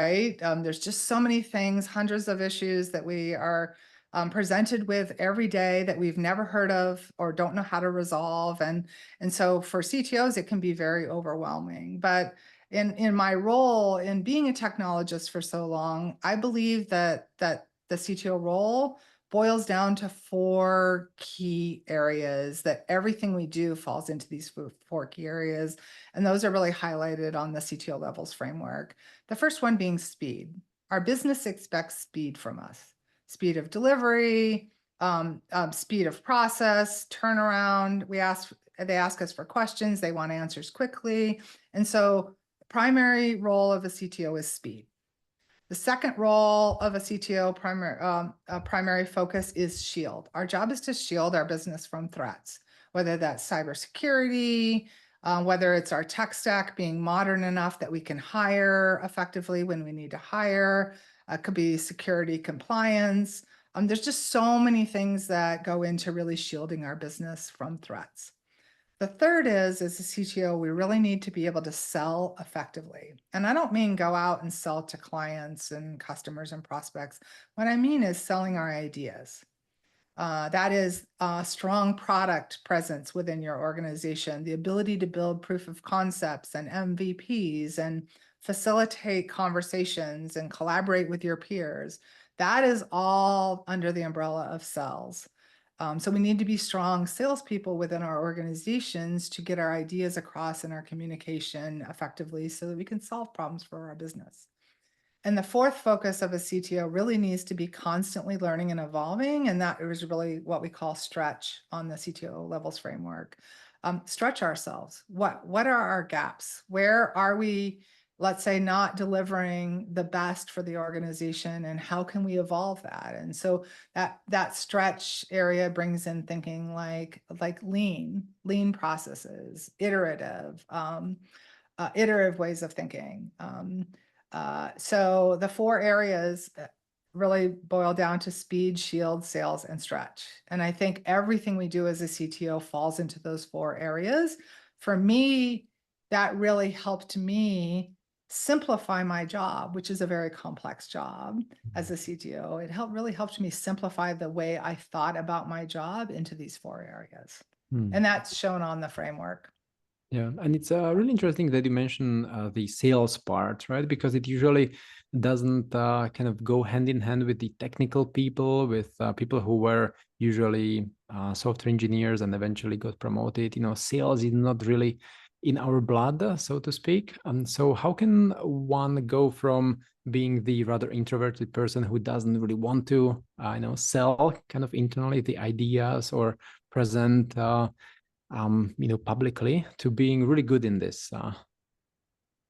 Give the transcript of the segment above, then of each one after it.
right? There's just so many things, hundreds of issues that we are presented with every day that we've never heard of or don't know how to resolve. And so for CTOs, it can be very overwhelming. But in my role in being a technologist for so long, I believe that the CTO role boils down to four key areas, that everything we do falls into these four key areas. And those are really highlighted on the CTO levels framework. The first one being speed. Our business expects speed from us. Speed of delivery, speed of process, turnaround. They ask us for questions. They want answers quickly. And so the primary role of a CTO is speed. The second role of a CTO primary focus is shield. Our job is to shield our business from threats, whether that's cybersecurity, whether it's our tech stack being modern enough that we can hire effectively when we need to hire. It could be security compliance. There's just so many things that go into really shielding our business from threats. The third is, as a CTO, we really need to be able to sell effectively. And I don't mean go out and sell to clients and customers and prospects. What I mean is selling our ideas. That is a strong product presence within your organization, the ability to build proof of concepts and MVPs and facilitate conversations and collaborate with your peers. That is all under the umbrella of sales. So we need to be strong salespeople within our organizations to get our ideas across in our communication effectively so that we can solve problems for our business. And the fourth focus of a CTO really needs to be constantly learning and evolving. And that is really what we call stretch on the CTO levels framework. Stretch ourselves. What are our gaps? Where are we, let's say, not delivering the best for the organization, and how can we evolve that? And so that stretch area brings in thinking like lean processes, iterative ways of thinking. So the four areas really boil down to speed, shield, sales, and stretch. And I think everything we do as a CTO falls into those four areas. For me, that really helped me simplify my job, which is a very complex job as a CTO. It really helped me simplify the way I thought about my job into these four areas. And that's shown on the framework. Yeah, and it's really interesting that you mentioned the sales part, right? Because it usually doesn't kind of go hand in hand with the technical people, with people who were usually software engineers and eventually got promoted. You know, sales is not really in our blood, so to speak. And so how can one go from being the rather introverted person who doesn't really want to, sell kind of internally the ideas or present publicly, to being really good in this?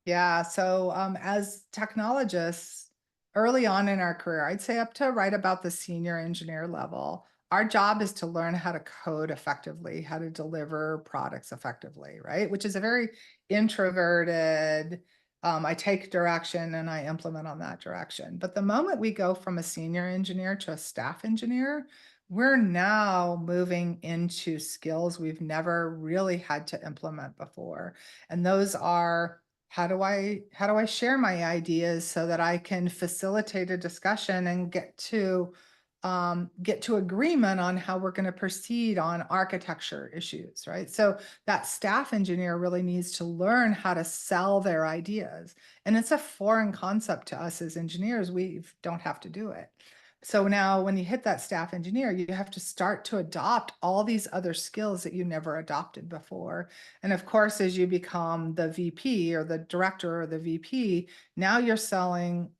Yeah, so as technologists, early on in our career, I'd say up to right about the senior engineer level, our job is to learn how to code effectively, how to deliver products effectively, right? Which is a very introverted, I take direction and I implement on that direction. But the moment we go from a senior engineer to a staff engineer, we're now moving into skills we've never really had to implement before. And those are, how do I share my ideas so that I can facilitate a discussion and get to agreement on how we're going to proceed on architecture issues, right? So that staff engineer really needs to learn how to sell their ideas. And it's a foreign concept to us as engineers. We don't have to do it. So now when you hit that staff engineer, you have to start to adopt all these other skills that you never adopted before. And of course, as you become the VP or the director or the VP, now you're selling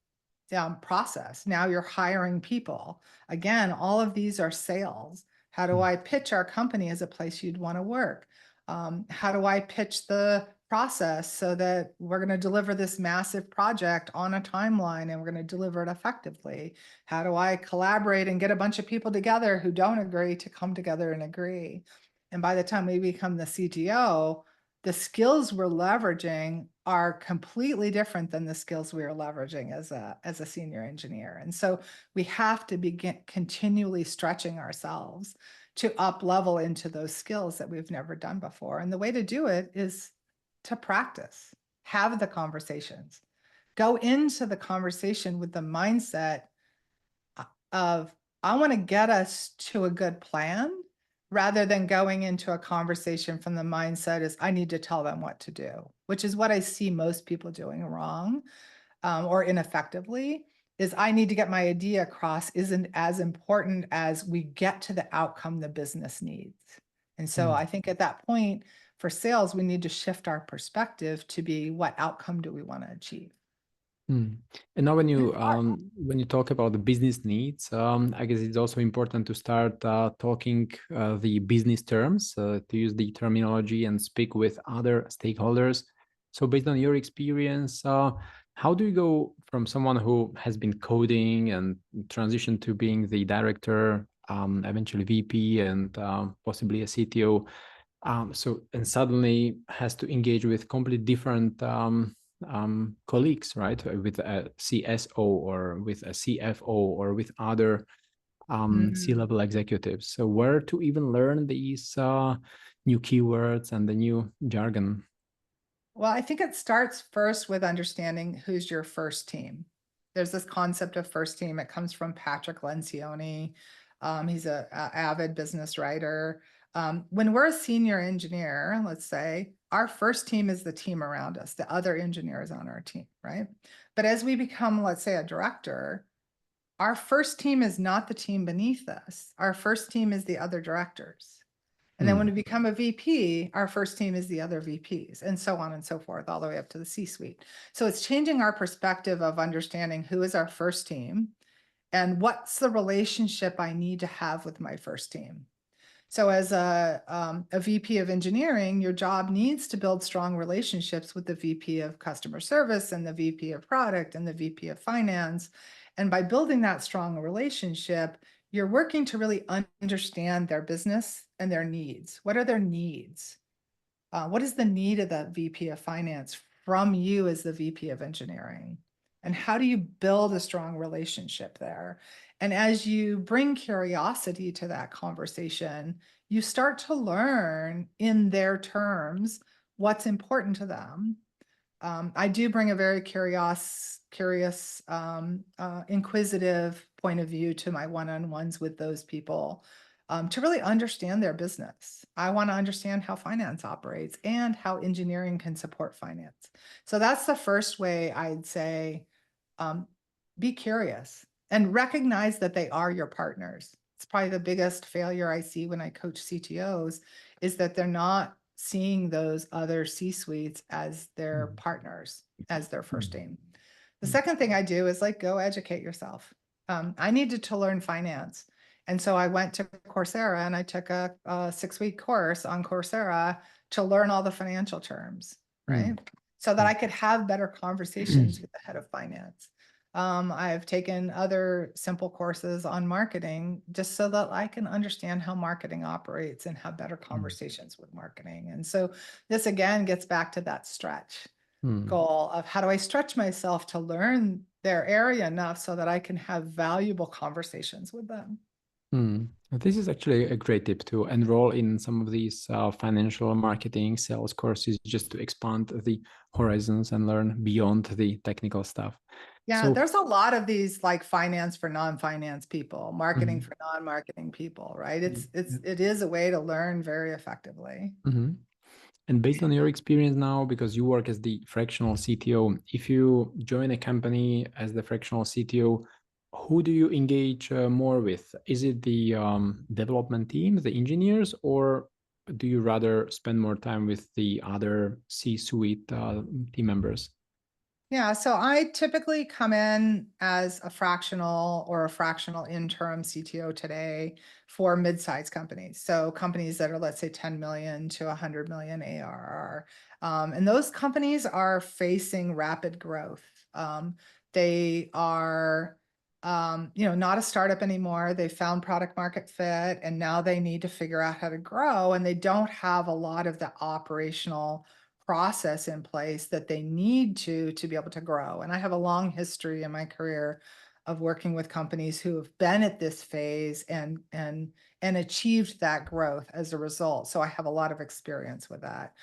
process. Now you're hiring people. Again, all of these are sales. How do I pitch our company as a place you'd want to work? How do I pitch the process so that we're going to deliver this massive project on a timeline and we're going to deliver it effectively? How do I collaborate and get a bunch of people together who don't agree to come together and agree? And by the time we become the CTO, the skills we're leveraging are completely different than the skills we are leveraging as a senior engineer. And so we have to begin continually stretching ourselves to up level into those skills that we've never done before. And the way to do it is to practice, have the conversations, go into the conversation with the mindset of, I want to get us to a good plan, rather than going into a conversation from the mindset is I need to tell them what to do, which is what I see most people doing wrong, or ineffectively. Is I need to get my idea across isn't as important as we get to the outcome the business needs. And so Mm. I think at that point for sales, we need to shift our perspective to be, what outcome do we want to achieve? Mm. And now And it's hard. when you talk about the business needs, I guess it's also important to start talking the business terms, to use the terminology and speak with other stakeholders. So based on your experience, how do you go from someone who has been coding and transition to being the director, eventually VP, and possibly a CTO? So and suddenly has to engage with completely different colleagues, right? With a CSO or with a CFO or with other Mm. C-level executives. So where to even learn these new keywords and the new jargon? Well, I think it starts first with understanding who's your first team. There's this concept of first team. It comes from Patrick Lencioni. He's a avid business writer. When we're a senior engineer, let's say, our first team is the team around us, the other engineers on our team, right? But as we become, let's say, a director, our first team is not the team beneath us. Our first team is the other directors. And then when we Hmm. become a VP, our first team is the other VPs, and so on and so forth, all the way up to the C-suite. So it's changing our perspective of understanding who is our first team and what's the relationship I need to have with my first team. So as a VP of engineering, your job needs to build strong relationships with the VP of customer service and the VP of product and the VP of finance. And by building that strong relationship, you're working to really understand their business and their needs. What are their needs? What is the need of the VP of finance from you as the VP of engineering? And how do you build a strong relationship there? And as you bring curiosity to that conversation, you start to learn in their terms what's important to them. I do bring a very curious, inquisitive point of view to my one-on-ones with those people, to really understand their business. I want to understand how finance operates and how engineering can support finance. So that's the first way I'd say, um, be curious and recognize that they are your partners. It's probably the biggest failure I see when I coach CTOs is that they're not seeing those other C-suites as their Mm. partners, as their first Mm. team. The Mm. second thing I do is like, go educate yourself. I needed to learn finance. And so I went to Coursera and I took a 6-week course on Coursera to learn all the financial terms, right? Mm. So that I could have better conversations with the head of finance. I've taken other simple courses on marketing just so that I can understand how marketing operates and have better Mm. conversations with marketing. And so this again gets back to that stretch Mm. goal of how do I stretch myself to learn their area enough so that I can have valuable conversations with them. Mm. This is actually a great tip to enroll in some of these financial marketing sales courses just to expand the horizons and learn beyond the technical stuff. Yeah, So, there's a lot of these like finance for non-finance people, marketing mhm, for non-marketing people, right? mm, yeah, It is a way to learn very effectively. mhm. And based on your experience now, because you work as the fractional CTO, if you join a company as the fractional CTO, who do you engage more with? Is it the development team, the engineers, or do you rather spend more time with the other C-suite team members? Yeah, so I typically come in as a fractional or a fractional interim CTO today for mid-sized companies. So companies that are, let's say, 10 million to 100 million ARR. And those companies are facing rapid growth. They are, not a startup anymore. They found product market fit, and now they need to figure out how to grow, and they don't have a lot of the operational process in place that they need to be able to grow. And I have a long history in my career of working with companies who have been at this phase and achieved that growth as a result. So I have a lot of experience with that.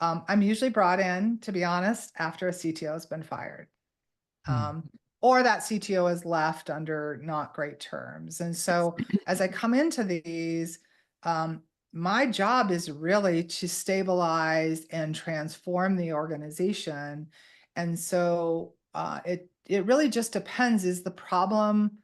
I'm usually brought in, to be honest, after a CTO has been fired. Mm. or that CTO is left under not great terms. And so as I come into these, my job is really to stabilize and transform the organization. And so it really just depends. Is the problem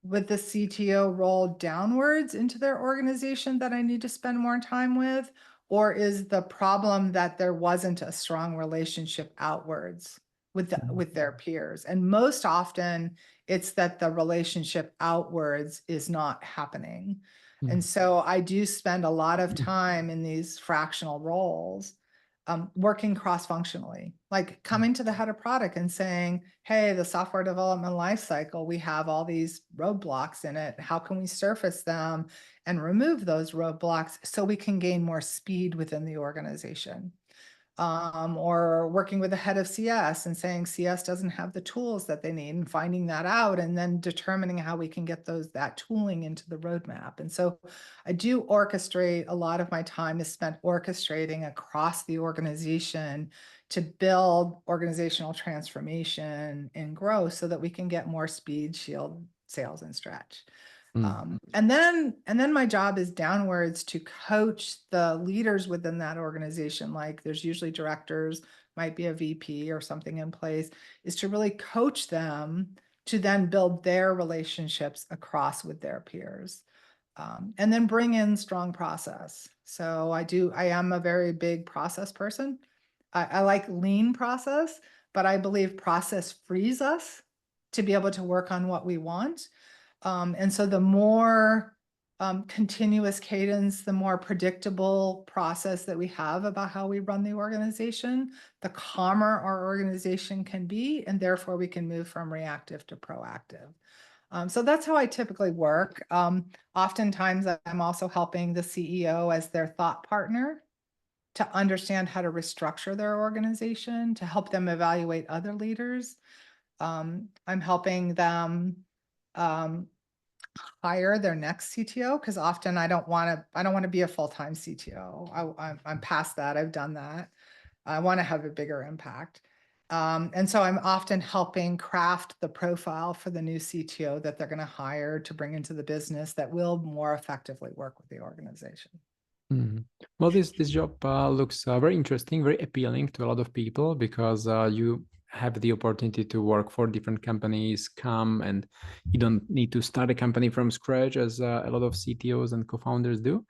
with the CTO role downwards into their organization that I need to spend more time with? Or is the problem that there wasn't a strong relationship outwards with their peers? And most often it's that the relationship outwards is not happening. And Mm. so I do spend a lot of time in these fractional roles, working cross-functionally, like coming to the head of product and saying, hey, the software development lifecycle, we have all these roadblocks in it. How can we surface them and remove those roadblocks so we can gain more speed within the organization? Or working with the head of CS and saying CS doesn't have the tools that they need, and finding that out, and then determining how we can get that tooling into the roadmap. And so I do orchestrate. A lot of my time is spent orchestrating across the organization to build organizational transformation and growth so that we can get more speed, shield, sales, and stretch. Mm. And then my job is downwards to coach the leaders within that organization. Like there's usually directors, might be a VP or something in place, is to really coach them to then build their relationships across with their peers. And then bring in strong process. So I am a very big process person. I like lean process, but I believe process frees us to be able to work on what we want. And so the more continuous cadence, the more predictable process that we have about how we run the organization, the calmer our organization can be, and therefore we can move from reactive to proactive. So that's how I typically work. Oftentimes, I'm also helping the CEO as their thought partner to understand how to restructure their organization, to help them evaluate other leaders. I'm helping them um, hire their next CTO, because often I don't want to be a full-time CTO. I'm past that. I've done that. I want to have a bigger impact. And so I'm often helping craft the profile for the new CTO that they're going to hire to bring into the business that will more effectively work with the organization. Mhm. Well, this job looks very interesting, very appealing to a lot of people because you have the opportunity to work for different companies, come and you don't need to start a company from scratch as a lot of CTOs and co-founders do.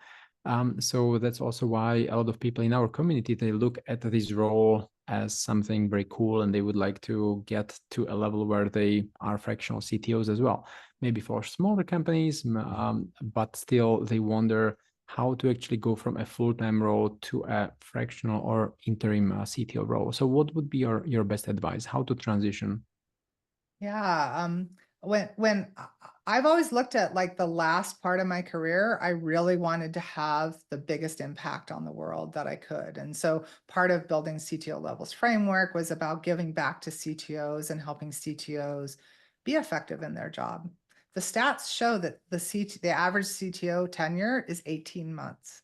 So that's also why a lot of people in our community, they look at this role as something very cool and they would like to get to a level where they are fractional CTOs as well. Maybe for smaller companies, but still they wonder how to actually go from a full-time role to a fractional or interim CTO role. So what would be your best advice? How to transition? Yeah, when I've always looked at like the last part of my career, I really wanted to have the biggest impact on the world that I could. And so part of building CTO levels framework was about giving back to CTOs and helping CTOs be effective in their job. The stats show that the average CTO tenure is 18 months.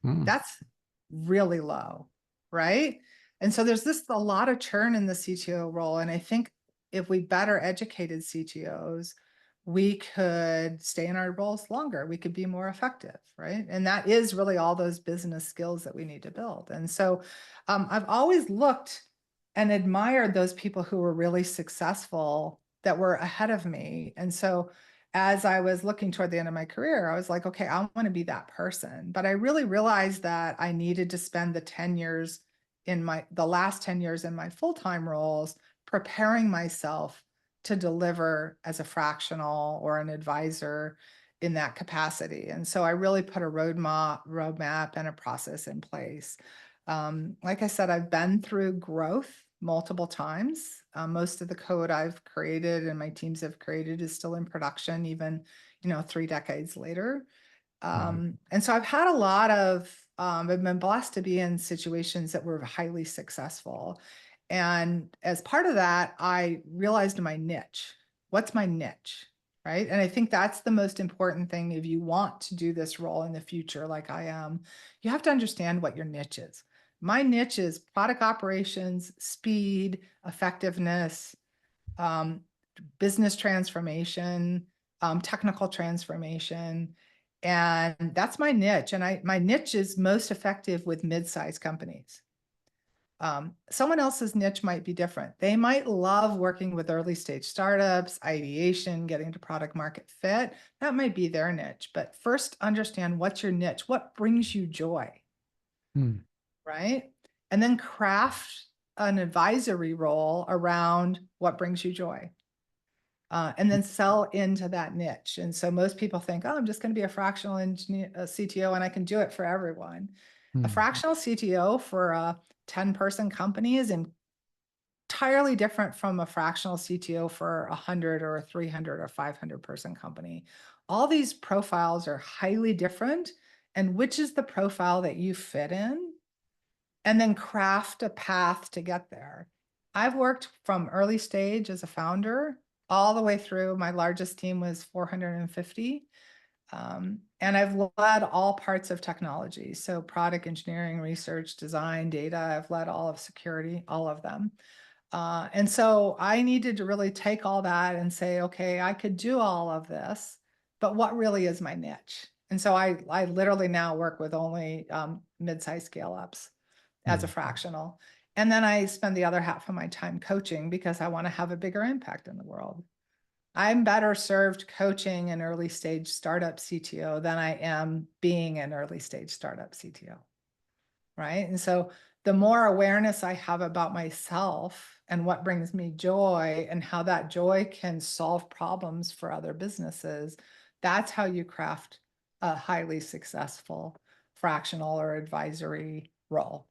Mm. That's really low, right? And so there's a lot of churn in the CTO role. And I think if we better educated CTOs, we could stay in our roles longer. We could be more effective, right? And that is really all those business skills that we need to build. And so I've always looked and admired those people who were really successful that were ahead of me. And so as I was looking toward the end of my career, I was like, okay, I want to be that person. But I really realized that I needed to spend the last 10 years in my full-time roles preparing myself to deliver as a fractional or an advisor in that capacity. And so I really put a roadmap and a process in place. Like I said, I've been through growth multiple times. Most of the code I've created and my teams have created is still in production, even 3 decades later. Wow. And so I've been blessed to be in situations that were highly successful. And as part of that, I realized my niche. What's my niche? Right. And I think that's the most important thing. If you want to do this role in the future, like I am, you have to understand what your niche is. My niche is product operations, speed, effectiveness, business transformation, technical transformation. And that's my niche. And my niche is most effective with mid-sized companies. Someone else's niche might be different. They might love working with early stage startups, ideation, getting to product market fit. That might be their niche. But first, understand what's your niche, what brings you joy, Mm. right? And then craft an advisory role around what brings you joy. And then sell into that niche. And so most people think, oh, I'm just going to be a fractional engineer, a CTO, and I can do it for everyone. A Mm. fractional CTO for a 10-person company is entirely different from a fractional CTO for 100 or a 300 or 500-person company. All these profiles are highly different. And which is the profile that you fit in? And then craft a path to get there. I've worked from early stage as a founder all the way through. My largest team was 450. And I've led all parts of technology. So product engineering, research, design, data. I've led all of security, all of them. And so I needed to really take all that and say, okay, I could do all of this, but what really is my niche? And so I literally now work with only mid-sized scale-ups as a Mm. fractional. And then I spend the other half of my time coaching because I want to have a bigger impact in the world. I'm better served coaching an early stage startup CTO than I am being an early stage startup CTO, right? And so the more awareness I have about myself and what brings me joy and how that joy can solve problems for other businesses, that's how you craft a highly successful fractional or advisory role.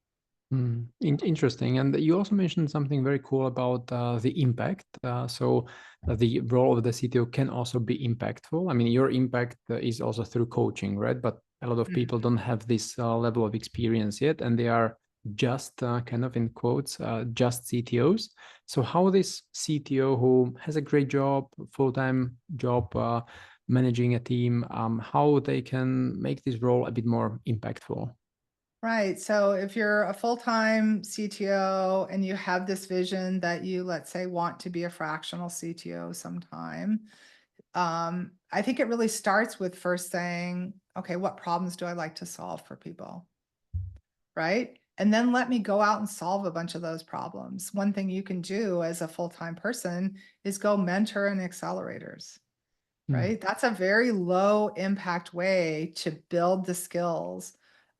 Interesting. And you also mentioned something very cool about the impact. The role of the CTO can also be impactful. I mean, your impact is also through coaching, right? But a lot of people don't have this level of experience yet, and they are just kind of in quotes, just CTOs. So how this CTO who has a great job, full-time job, managing a team, how they can make this role a bit more impactful? Right. So if you're a full-time CTO and you have this vision that you, let's say, want to be a fractional CTO sometime, I think it really starts with first saying, okay, what problems do I like to solve for people? Right. And then let me go out and solve a bunch of those problems. One thing you can do as a full-time person is go mentor in accelerators. Mm. Right? That's a very low impact way to build the skills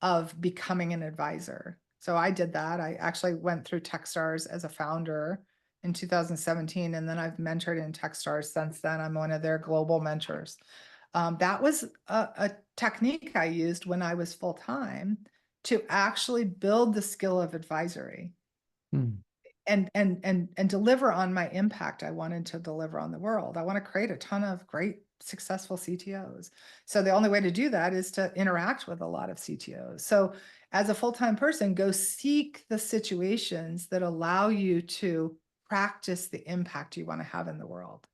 of becoming an advisor. So I did that. I actually went through Techstars as a founder in 2017, and then I've mentored in Techstars since then. I'm one of their global mentors. That was a technique I used when I was full-time to actually build the skill of advisory Mm. and deliver on my impact I wanted to deliver on the world. I want to create a ton of great successful CTOs. So the only way to do that is to interact with a lot of CTOs. So as a full-time person, go seek the situations that allow you to practice the impact you want to have in the world.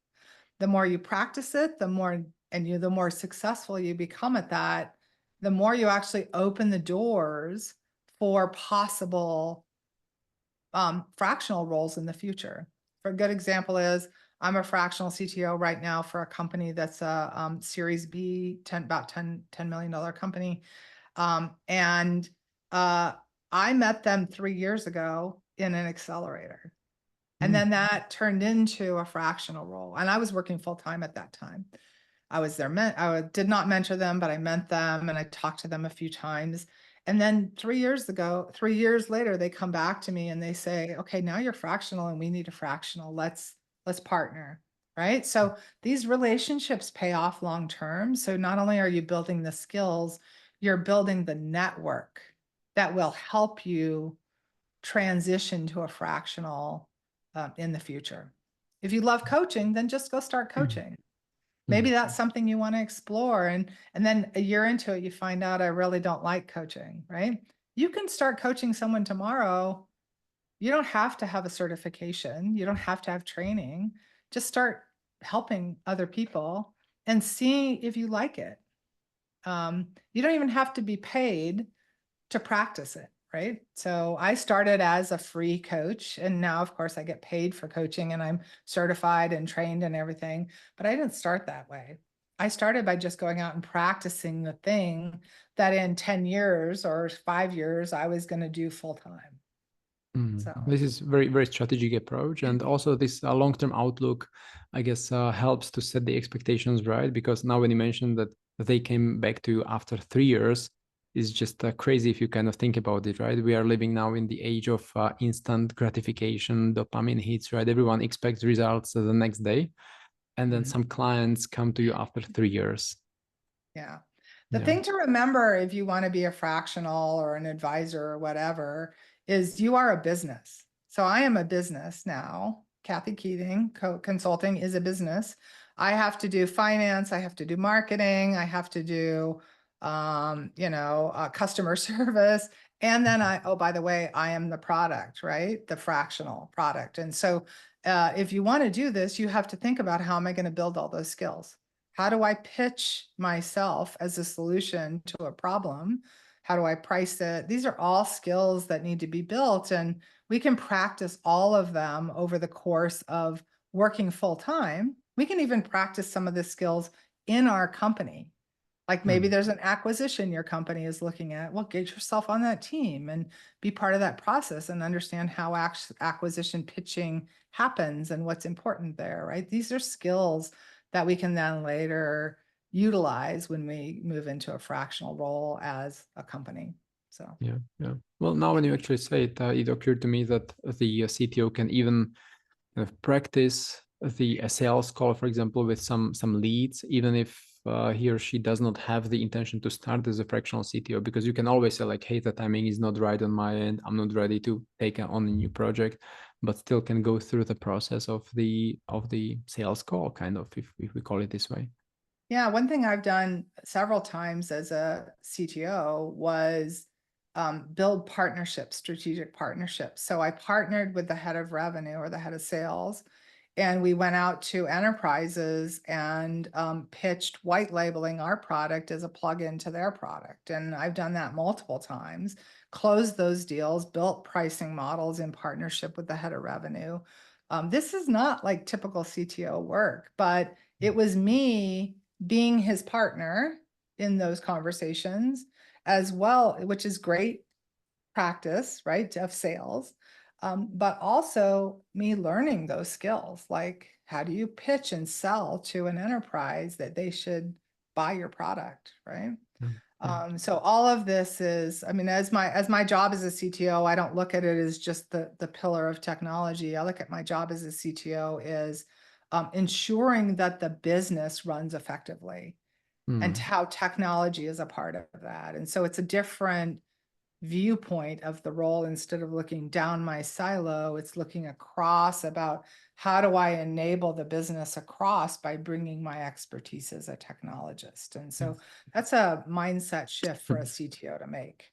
The more you practice it, the more the more successful you become at that, the more you actually open the doors for possible fractional roles in the future. For a good example is I'm a fractional CTO right now for a company that's a Series B, about $10 million company. And I met them 3 years ago in an accelerator. And Mm. then that turned into a fractional role. And I was working full time at that time. I was their I did not mentor them, but I meant them and I talked to them a few times. And then 3 years ago, 3 years later, they come back to me and they say, okay, now you're fractional and we need a fractional. Let's partner. Right. So these relationships pay off long term. So not only are you building the skills, you're building the network that will help you transition to a fractional in the future. If you love coaching, then just go start Mm. coaching. Maybe Mm. that's something you want to explore. And then a year into it, you find out I really don't like coaching, right? You can start coaching someone tomorrow. You don't have to have a certification. You don't have to have training. Just start helping other people and see if you like it. You don't even have to be paid to practice it, right? So I started as a free coach, and now, of course, I get paid for coaching and I'm certified and trained and everything. But I didn't start that way. I started by just going out and practicing the thing that in 10 years or 5 years, I was going to do full time. So, This is very, very strategic approach. And also this long-term outlook, I guess, helps to set the expectations right. Because now when you mentioned that they came back to you after 3 years, is just crazy if you kind of think about it, right? We are living now in the age of instant gratification, dopamine hits, right? Everyone expects results the next day. And then some clients come to you after 3 years. yeah. The Yeah. thing to remember if you want to be a fractional or an advisor or whatever is you are a business. So I am a business now. Kathy Keating Consulting is a business. I have to do finance. I have to do marketing. I have to do, customer service. And then oh, by the way, I am the product, right? The fractional product. And so if you want to do this, you have to think about how am I going to build all those skills? How do I pitch myself as a solution to a problem? How do I price it? These are all skills that need to be built, and we can practice all of them over the course of working full time. We can even practice some of the skills in our company. Like maybe there's an acquisition your company is looking at. Well, get yourself on that team and be part of that process and understand how acquisition pitching happens and what's important there, right? These are skills that we can then later utilize when we move into a fractional role as a company. So Yeah, yeah. Well, now when you actually say it, it occurred to me that the CTO can even kind of practice the sales call, for example, with some leads, even if he or she does not have the intention to start as a fractional CTO, because you can always say like, hey, the timing is not right on my end. I'm not ready to take on a new project, but still can go through the process of the sales call, kind of, if we call it this way. yeah, one thing I've done several times as a CTO was build partnerships, strategic partnerships. So I partnered with the head of revenue or the head of sales, and we went out to enterprises and pitched white labeling our product as a plug-in to their product. And I've done that multiple times, closed those deals, built pricing models in partnership with the head of revenue. This is not like typical CTO work, but it was me being his partner in those conversations as well, which is great practice, right, of sales. But also me learning those skills, like how do you pitch and sell to an enterprise that they should buy your product, right? So all of this is, I mean, as my job as a CTO, I don't look at it as just the pillar of technology. I look at my job as a CTO is ensuring that the business runs effectively and how technology is a part of that. And so it's a different viewpoint of the role. Instead of looking down my silo, it's looking across about how do I enable the business across by bringing my expertise as a technologist. And so that's a mindset shift for a CTO to make.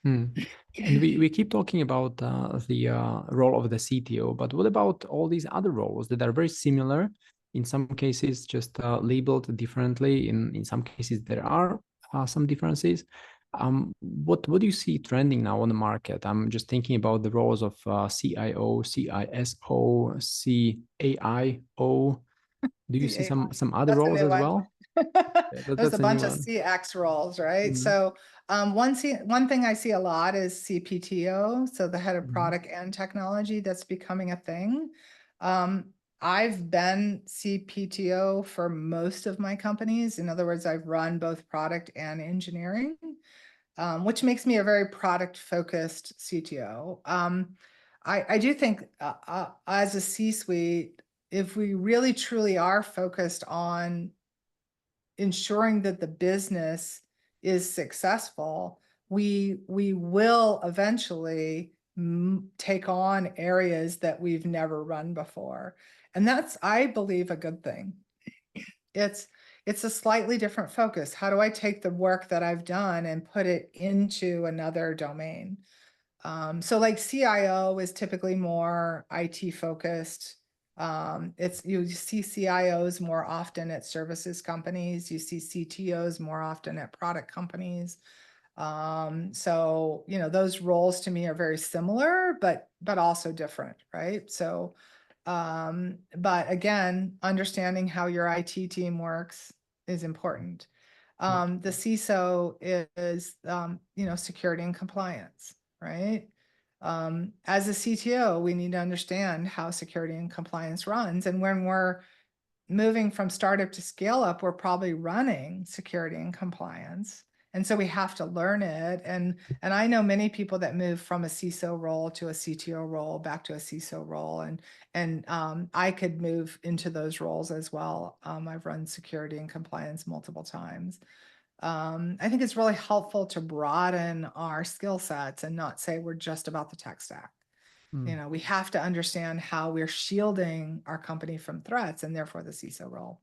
And we keep talking about the role of the CTO, but what about all these other roles that are very similar? In some cases, just labeled differently. In some cases, there are some differences. What do you see trending now on the market? I'm just thinking about the roles of CIO, CISO, CAIO. Do you see AI. some other That's a roles new as one. well? Yeah, There's a that's a new bunch of one. CX roles, right? Mhm. So one thing I see a lot is CPTO, so the head of Mhm. product and technology. That's becoming a thing. Um, I've been CPTO for most of my companies. In other words, I've run both product and engineering, which makes me a very product-focused CTO. I do think as a C-suite, if we really truly are focused on ensuring that the business is successful, we will eventually take on areas that we've never run before. And that's, I believe, a good thing. It's a slightly different focus. How do I take the work that I've done and put it into another domain? So like CIO is typically more IT focused. You see CIOs more often at services companies. You see CTOs more often at product companies. So, those roles to me are very similar, but also different, right? So, but again, understanding how your IT team works is important. Yeah. The CISO is, security and compliance, right? As a CTO, we need to understand how security and compliance runs. And when we're moving from startup to scale up, we're probably running security and compliance. And so we have to learn it. And I know many people that move from a CISO role to a CTO role, back to a CISO role. And I could move into those roles as well. I've run security and compliance multiple times. I think it's really helpful to broaden our skill sets and not say we're just about the tech stack. Mm, We have to understand how we're shielding our company from threats, and therefore the CISO role.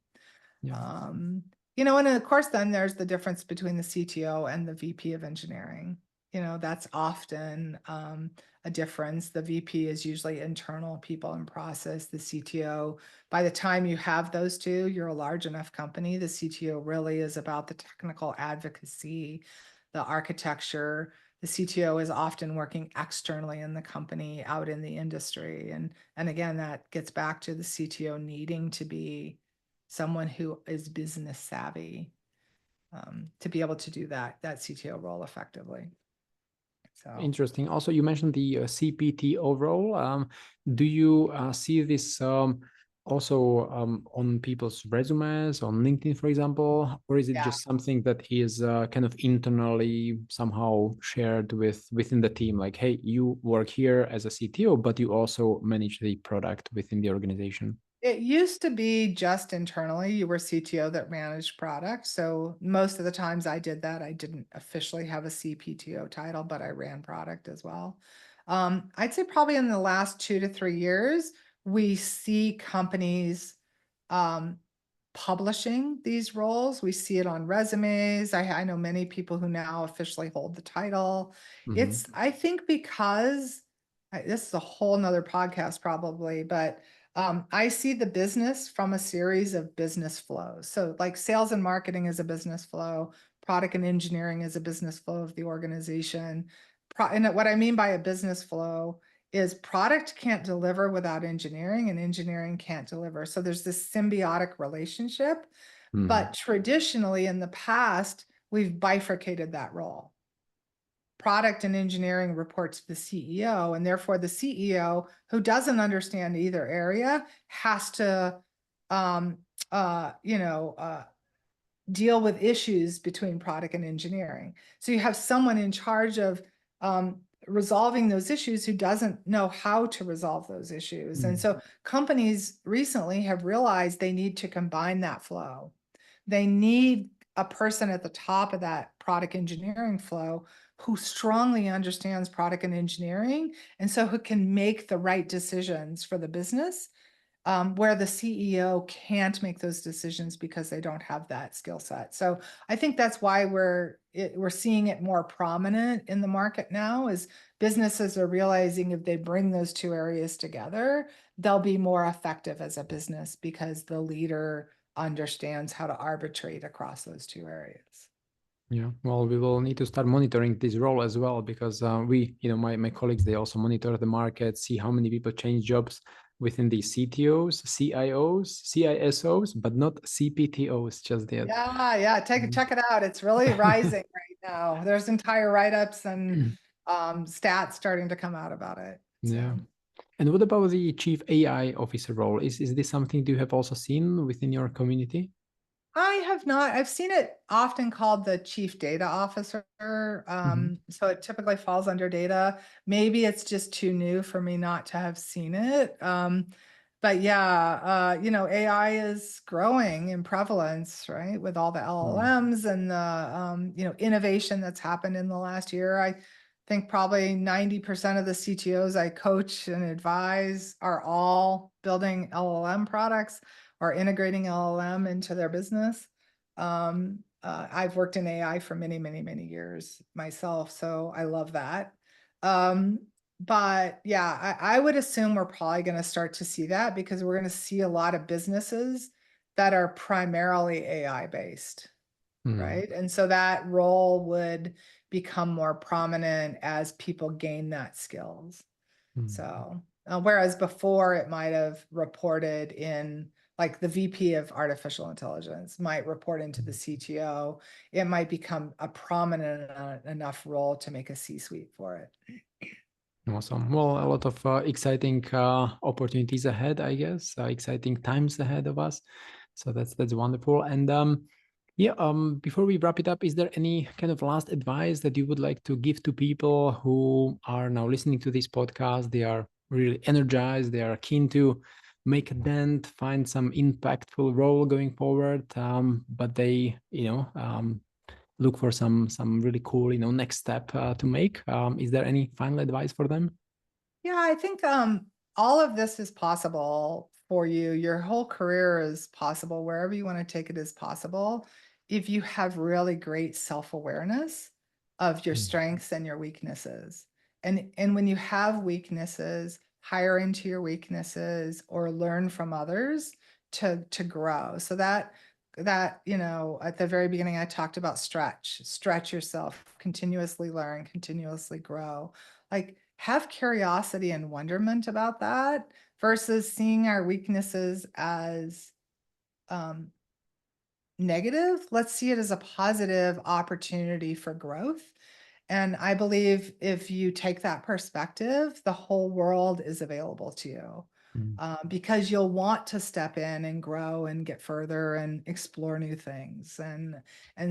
yeah. Um, and of course, then there's the difference between the CTO and the VP of engineering. That's often a difference. The VP is usually internal people and process. The CTO, by the time you have those two, you're a large enough company. The CTO really is about the technical advocacy, the architecture. The CTO is often working externally in the company, out in the industry. And again, that gets back to the CTO needing to be someone who is business savvy, to be able to do that CTO role effectively. So Interesting. Also, you mentioned the CPTO role. Do you see this also on people's resumes on LinkedIn, for example, or is it yeah, just something that is kind of internally somehow shared within the team? Like, hey, you work here as a CTO, but you also manage the product within the organization. it used to be just internally. You were CTO that managed product. So most of the times I did that. I didn't officially have a CPTO title, but I ran product as well. I'd say probably in the last 2 to 3 years, we see companies um, publishing these roles. We see it on resumes. I know many people who now officially hold the title. Mm-hmm. It's, I think, because this is a whole nother podcast probably, but I see the business from a series of business flows. So, like sales and marketing is a business flow, product and engineering is a business flow of the organization. And what I mean by a business flow is product can't deliver without engineering, and engineering can't deliver. So, there's this symbiotic relationship. Mm-hmm. But traditionally, in the past, we've bifurcated that role. Product and engineering report to the CEO, and therefore the CEO, who doesn't understand either area, has to um, uh, you know, uh, deal with issues between product and engineering. So you have someone in charge of resolving those issues who doesn't know how to resolve those issues. And so companies recently have realized they need to combine that flow. They need a person at the top of that product engineering flow who strongly understands product and engineering, and so who can make the right decisions for the business, where the CEO can't make those decisions because they don't have that skill set. So I think that's why we're seeing it more prominent in the market now, is businesses are realizing if they bring those two areas together, they'll be more effective as a business because the leader understands how to arbitrate across those two areas. Yeah, well, we will need to start monitoring this role as well because my colleagues, they also monitor the market, see how many people change jobs within the CTOs, CIOs, CISOs, but not CPTOs just yet. Yeah, check it out. It's really rising right now. There's entire write-ups and stats starting to come out about it. Yeah. So And what about the chief AI officer role? Is this something you have also seen within your community? I have not. I've seen it often called the chief data officer. Mm-hmm. So it typically falls under data. Maybe it's just too new for me not to have seen it. But yeah, AI is growing in prevalence, right? With all the LLMs and the innovation that's happened in the last year. I think probably 90% of the CTOs I coach and advise are all building LLM products or integrating LLM into their business. I've worked in AI for many, many, many years myself, so I love that. Um, but yeah, I would assume we're probably going to start to see that because we're going to see a lot of businesses that are primarily AI based. Mm, right? And so that role would become more prominent as people gain that skills. mm, So, whereas before it might have reported in like the VP of artificial intelligence might report into the mm. CTO, it might become a prominent enough role to make a C-suite for it. Awesome. Well, a lot of exciting opportunities ahead, I guess. Exciting times ahead of us. So that's wonderful. And yeah, before we wrap it up, is there any kind of last advice that you would like to give to people who are now listening to this podcast? They are really energized. They are keen to make a dent, find some impactful role going forward. But they, look for some really cool, next step to make. Is there any final advice for them? Yeah, I think all of this is possible for you. Your whole career is possible. Wherever you want to take it is possible if you have really great self-awareness of your Mm, strengths and your weaknesses. And when you have weaknesses, hire into your weaknesses or learn from others to grow. So that, at the very beginning I talked about stretch yourself, continuously learn, continuously grow. Like have curiosity and wonderment about that versus seeing our weaknesses as um, negative. Let's see it as a positive opportunity for growth. And I believe if you take that perspective, the whole world is available to you mm. because you'll want to step in and grow and get further and explore new things. And